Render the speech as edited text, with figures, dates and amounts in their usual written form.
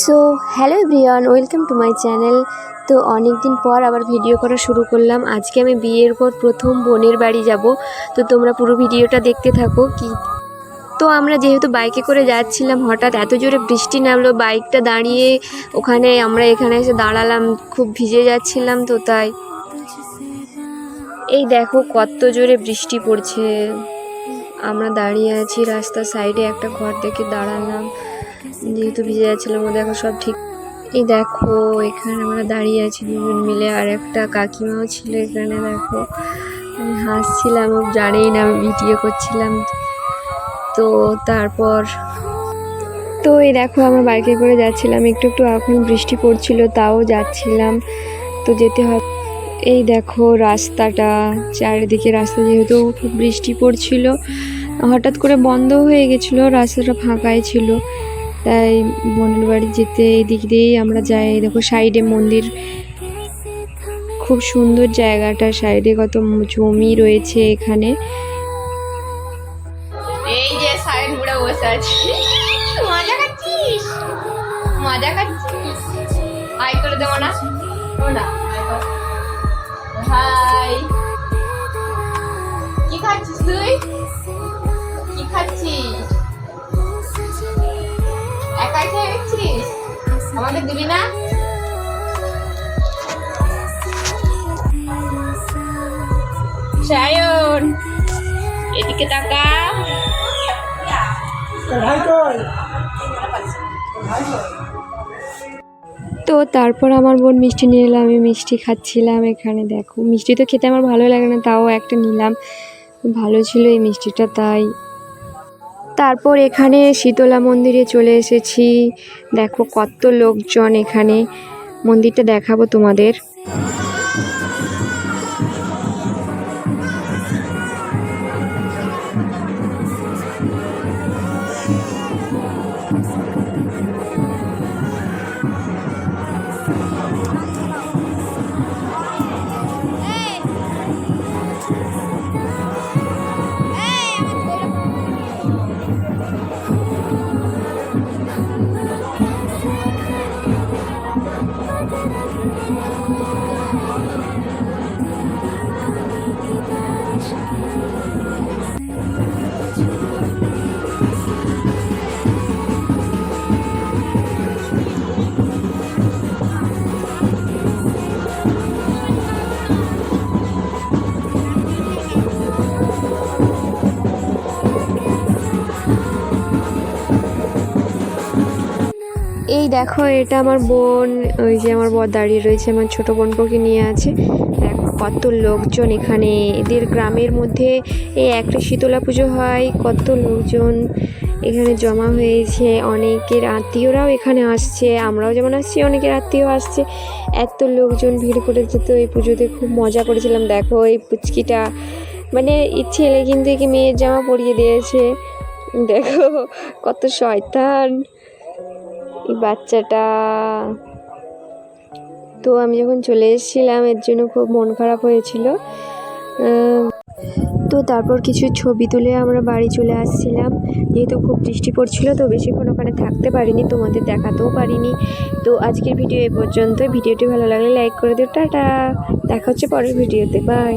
So hello everyone, welcome to my channel. তো অনেক দিন পর আবার ভিডিও করা শুরু করলাম। আজকে আমি বিয়ের পর প্রথম বোনের বাড়ি যাব। তো তোমরা পুরো ভিডিওটা দেখতে থাকো। তো আমরা যেহেতু বাইকে করে যাচ্ছিলাম, হঠাৎ এত জোরে বৃষ্টি নামলো, বাইকটা দাঁড়িয়ে আমরা এখানে এসে দাঁড়ালাম, খুব ভিজে যাচ্ছিলাম। তো তাই এই দেখো কত জোরে বৃষ্টি পড়ছে। আমরা দাঁড়িয়ে আছি রাস্তার সাইডে, একটা ঘর দেখে দাঁড়ালাম, যেহেতু ভিজে যাচ্ছিলাম। দেখো সব ঠিক। এই দেখো এখানে আমরা দাঁড়িয়ে আছি দুজন মিলে, আর একটা কাকিমাও ছিল এখানে। দেখো আমি হাসছিলাম, ও জানেই না আমি ভিডিও করছিলাম। তো তারপর এই দেখো আমরা বাইকে করে যাচ্ছিলাম, একটু একটু এখন বৃষ্টি পড়ছিল, তাও যাচ্ছিলাম। তো যেতে হবে। এই দেখো রাস্তাটা, চারিদিকে রাস্তা, যেহেতু খুব বৃষ্টি পড়ছিল হঠাৎ করে বন্ধ হয়ে গেছিলো, রাস্তাটা ফাঁকাই ছিল। তাই বোনের বাড়ি যেতে এই দিক দিয়েই আমরা যাই। দেখো সাইডে মন্দির, খুব সুন্দর জায়গাটা, সাইডে কত জমি রয়েছে এখানে। এই যে সাইড মুড়ে বসে আছি, মজা করছিস, মজা করছিস। হাই করে দেবো না? হাই। কি খাচ্ছিস তুই? কি খাচ্ছিস? একাই খেয়ে নিচ্ছিস? আমাকে দিবি না? সায়ন এদিকে তাকা। তো তারপর আমার বোন মিষ্টি নিয়ে এলাম, আমি মিষ্টি খাচ্ছিলাম। এখানে দেখো মিষ্টি তো খেতে আমার ভালো লাগে না, তাও একটা নিলাম, ভালো ছিল এই মিষ্টিটা। তারপর এখানে শীতলা মন্দিরে চলে এসেছি। দেখো কত লোকজন এখানে, মন্দিরটা দেখাবো তোমাদের। এই দেখো এটা আমার বোন, ওই যে আমার বর দাঁড়িয়ে রয়েছে, আমার ছোট বোনকে নিয়ে আছে। দেখো কত লোকজন এখানে, এদের গ্রামের মধ্যে এই একটা শীতলা পুজো হয়, কত লোকজন এখানে জমা হয়েছে। অনেকের আত্মীয়রাও এখানে আসছে, আমরাও যেমন আসছি অনেকের আত্মীয় আসছে। এত লোকজন ভিড় করে যেত এই পুজোতে, খুব মজা করেছিলাম। দেখো এই পুচকিটা, মানে ছেলে কিন্তু একে মেয়ের জামা পরিয়ে দিয়েছে। দেখো কত শয়তান এই বাচ্চাটা। তো আমি যখন চলে এসেছিলাম, এর জন্য খুব মন খারাপ হয়েছিল। তো তারপর কিছু ছবি তুলে আমরা বাড়ি চলে আসছিলাম, যেহেতু খুব বৃষ্টি পড়ছিল, তো বেশিক্ষণ ওখানে থাকতে পারিনি, তোমাদের দেখাতেও পারিনি। তো আজকের ভিডিও এই পর্যন্ত। ভিডিওটি ভালো লাগলে লাইক করে দিও। টাটা, দেখা হচ্ছে পরের ভিডিওতে, বাই।